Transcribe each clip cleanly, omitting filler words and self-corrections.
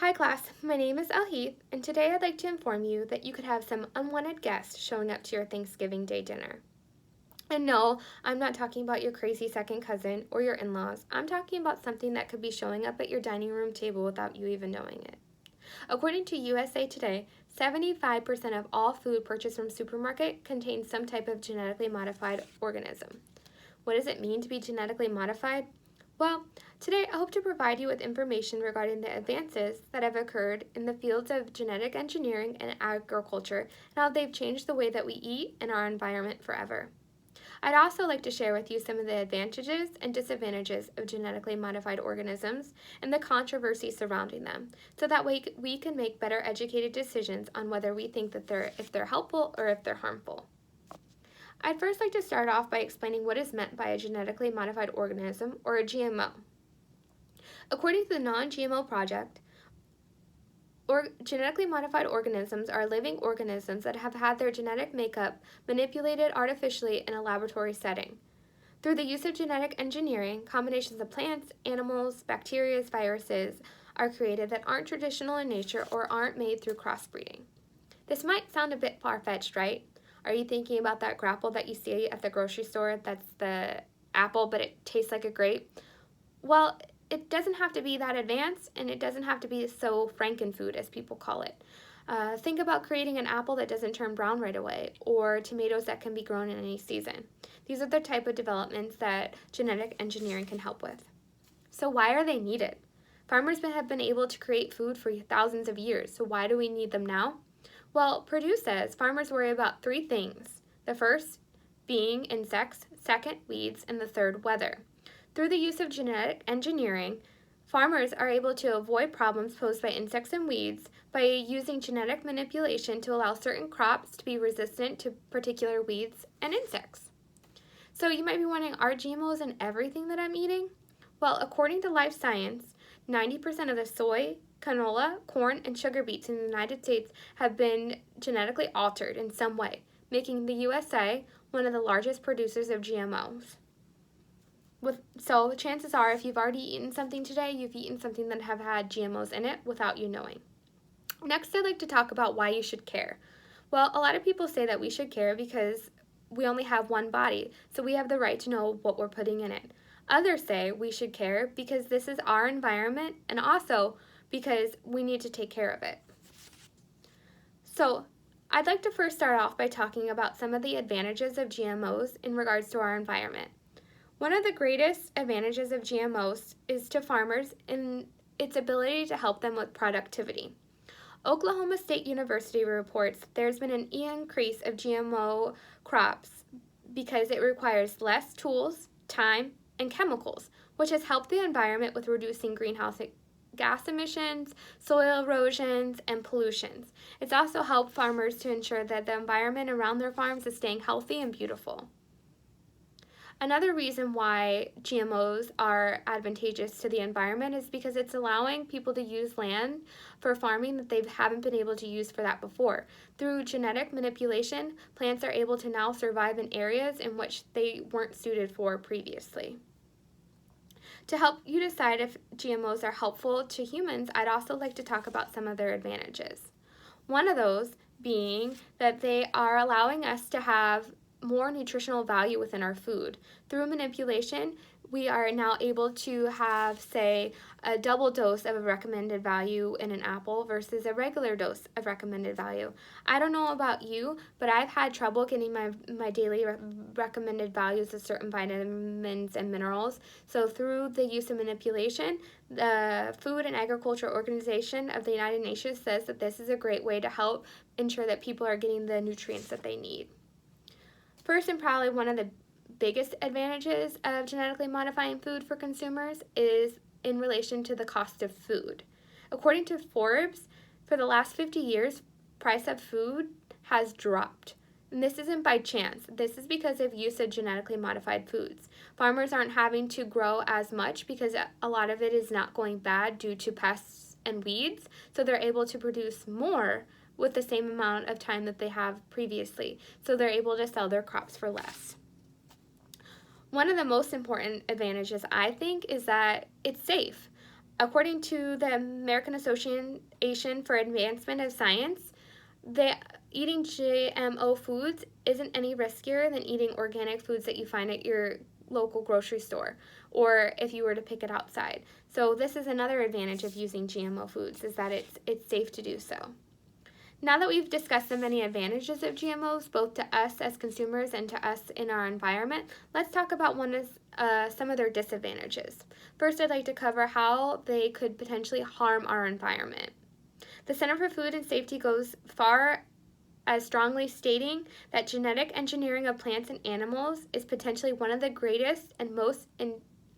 Hi class, my name is Heath, and today I'd like to inform you that you could have some unwanted guests showing up to your Thanksgiving Day dinner. And no, I'm not talking about your crazy second cousin or your in-laws. I'm talking about something that could be showing up at your dining room table without you even knowing it. According to USA Today, 75% of all food purchased from supermarket contains some type of genetically modified organism. What does it mean to be genetically modified? Well, today I hope to provide you with information regarding the advances that have occurred in the fields of genetic engineering and agriculture and how they've changed the way that we eat and our environment forever. I'd also like to share with you some of the advantages and disadvantages of genetically modified organisms and the controversy surrounding them, so that way we can make better educated decisions on whether we think that if they're helpful or if they're harmful. I'd first like to start off by explaining what is meant by a genetically modified organism, or a GMO. According to the Non-GMO Project, genetically modified organisms are living organisms that have had their genetic makeup manipulated artificially in a laboratory setting. Through the use of genetic engineering, combinations of plants, animals, bacteria, viruses are created that aren't traditional in nature or aren't made through crossbreeding. This might sound a bit far-fetched, right? Are you thinking about that grapple that you see at the grocery store that's the apple but it tastes like a grape? Well, it doesn't have to be that advanced, and it doesn't have to be so frankenfood as people call it. Think about creating an apple that doesn't turn brown right away, or tomatoes that can be grown in any season. These are the type of developments that genetic engineering can help with. So why are they needed? Farmers have been able to create food for thousands of years, so why do we need them now? Well, Purdue says farmers worry about three things. The first being insects, second, weeds, and the third, weather. Through the use of genetic engineering, farmers are able to avoid problems posed by insects and weeds by using genetic manipulation to allow certain crops to be resistant to particular weeds and insects. So you might be wondering, are GMOs in everything that I'm eating? Well, according to Life Science, 90% of the soy, canola, corn, and sugar beets in the United States have been genetically altered in some way, making the USA one of the largest producers of GMOs. So chances are, if you've already eaten something today, you've eaten something that have had GMOs in it without you knowing. Next, I'd like to talk about why you should care. Well, a lot of people say that we should care because we only have one body, so we have the right to know what we're putting in it. Others say we should care because this is our environment, and also because we need to take care of it. So I'd like to first start off by talking about some of the advantages of GMOs in regards to our environment. One of the greatest advantages of GMOs is to farmers in its ability to help them with productivity. Oklahoma State University reports there's been an increase of GMO crops because it requires less tools, time, and chemicals, which has helped the environment with reducing greenhouse gas emissions, soil erosions, and pollutions. It's also helped farmers to ensure that the environment around their farms is staying healthy and beautiful. Another reason why GMOs are advantageous to the environment is because it's allowing people to use land for farming that they haven't been able to use for that before. Through genetic manipulation, plants are able to now survive in areas in which they weren't suited for previously. To help you decide if GMOs are helpful to humans, I'd also like to talk about some of their advantages. One of those being that they are allowing us to have more nutritional value within our food. Through manipulation, we are now able to have, say, a double dose of a recommended value in an apple versus a regular dose of recommended value. I don't know about you, but I've had trouble getting my daily recommended values of certain vitamins and minerals. So through the use of manipulation, the Food and Agriculture Organization of the United Nations says that this is a great way to help ensure that people are getting the nutrients that they need. First, and probably one of the biggest advantages of genetically modifying food for consumers is in relation to the cost of food. According to Forbes, for the last 50 years, price of food has dropped. And this isn't by chance. This is because of use of genetically modified foods. Farmers aren't having to grow as much because a lot of it is not going bad due to pests and weeds, so they're able to produce more with the same amount of time that they have previously, so they're able to sell their crops for less. One of the most important advantages, I think, is that it's safe. According to the American Association for Advancement of Science, eating GMO foods isn't any riskier than eating organic foods that you find at your local grocery store, or if you were to pick it outside. So this is another advantage of using GMO foods, is that it's safe to do so. Now that we've discussed the many advantages of GMOs, both to us as consumers and to us in our environment, let's talk about some of their disadvantages. First, I'd like to cover how they could potentially harm our environment. The Center for Food and Safety goes far as strongly stating that genetic engineering of plants and animals is potentially one of the greatest and most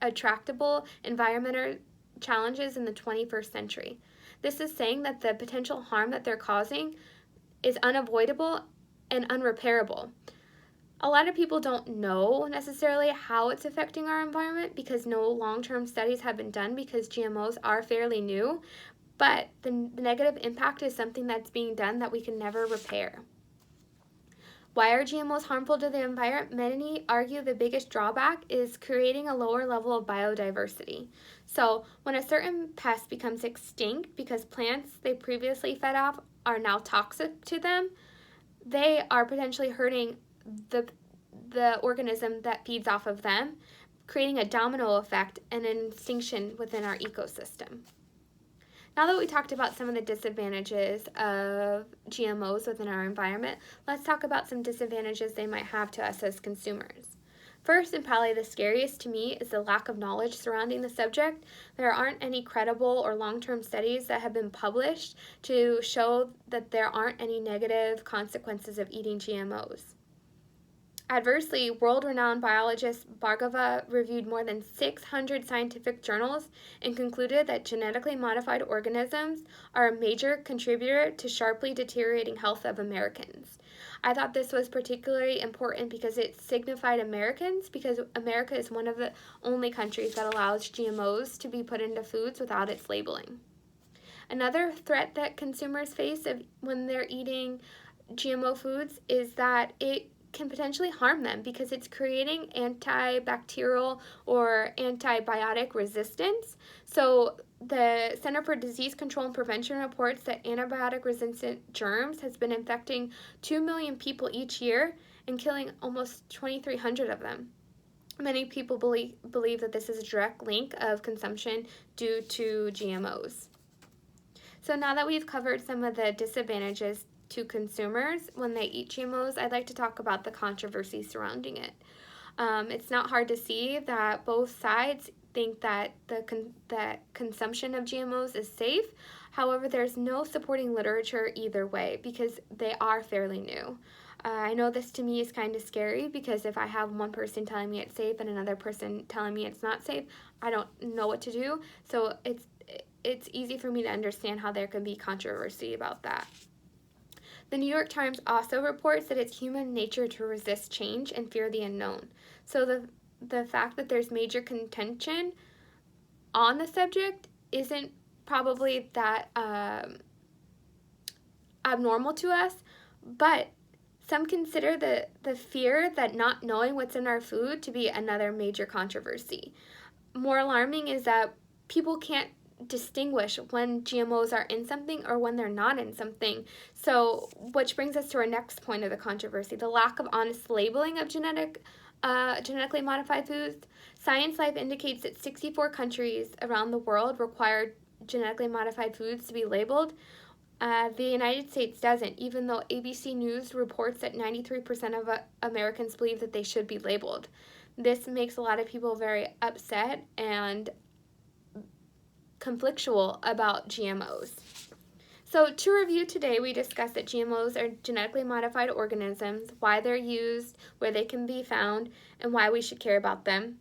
intractable environmental challenges in the 21st century. This is saying that the potential harm that they're causing is unavoidable and unrepairable. A lot of people don't know necessarily how it's affecting our environment because no long-term studies have been done because GMOs are fairly new, but the negative impact is something that's being done that we can never repair. Why are GMOs harmful to the environment? Many argue the biggest drawback is creating a lower level of biodiversity. So when a certain pest becomes extinct because plants they previously fed off are now toxic to them, they are potentially hurting the organism that feeds off of them, creating a domino effect and an extinction within our ecosystem. Now that we talked about some of the disadvantages of GMOs within our environment, let's talk about some disadvantages they might have to us as consumers. First, and probably the scariest to me, is the lack of knowledge surrounding the subject. There aren't any credible or long-term studies that have been published to show that there aren't any negative consequences of eating GMOs. Adversely, world-renowned biologist Bhargava reviewed more than 600 scientific journals and concluded that genetically modified organisms are a major contributor to sharply deteriorating health of Americans. I thought this was particularly important because it signified Americans, because America is one of the only countries that allows GMOs to be put into foods without its labeling. Another threat that consumers face when they're eating GMO foods is that it can potentially harm them because it's creating antibacterial or antibiotic resistance. So the Center for Disease Control and Prevention reports that antibiotic-resistant germs has been infecting 2 million people each year and killing almost 2,300 of them. Many people believe that this is a direct link of consumption due to GMOs. So now that we've covered some of the disadvantages to consumers when they eat GMOs, I'd like to talk about the controversy surrounding it. It's not hard to see that both sides think that that consumption of GMOs is safe. However, there's no supporting literature either way because they are fairly new. I know this to me is kind of scary because if I have one person telling me it's safe and another person telling me it's not safe, I don't know what to do. So it's easy for me to understand how there can be controversy about that. The New York Times also reports that it's human nature to resist change and fear the unknown. So the fact that there's major contention on the subject isn't probably that abnormal to us, but some consider the fear that not knowing what's in our food to be another major controversy. More alarming is that people can't distinguish when GMOs are in something or when they're not in something. So, which brings us to our next point of the controversy, the lack of honest labeling of genetically modified foods. Science Life indicates that 64 countries around the world require genetically modified foods to be labeled. The United States doesn't, even though ABC News reports that 93% of Americans believe that they should be labeled. This makes a lot of people very upset and conflictual about GMOs. So to review today, we discussed that GMOs are genetically modified organisms, why they're used, where they can be found, and why we should care about them.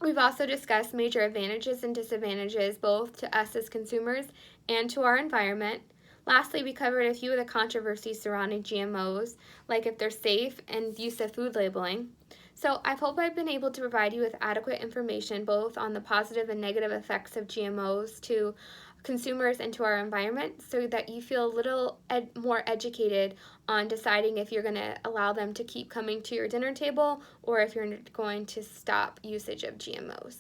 We've also discussed major advantages and disadvantages both to us as consumers and to our environment. Lastly, we covered a few of the controversies surrounding GMOs, like if they're safe and use of food labeling. So I hope I've been able to provide you with adequate information both on the positive and negative effects of GMOs to consumers and to our environment so that you feel a little more educated on deciding if you're going to allow them to keep coming to your dinner table or if you're going to stop usage of GMOs.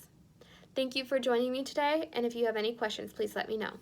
Thank you for joining me today, and if you have any questions, please let me know.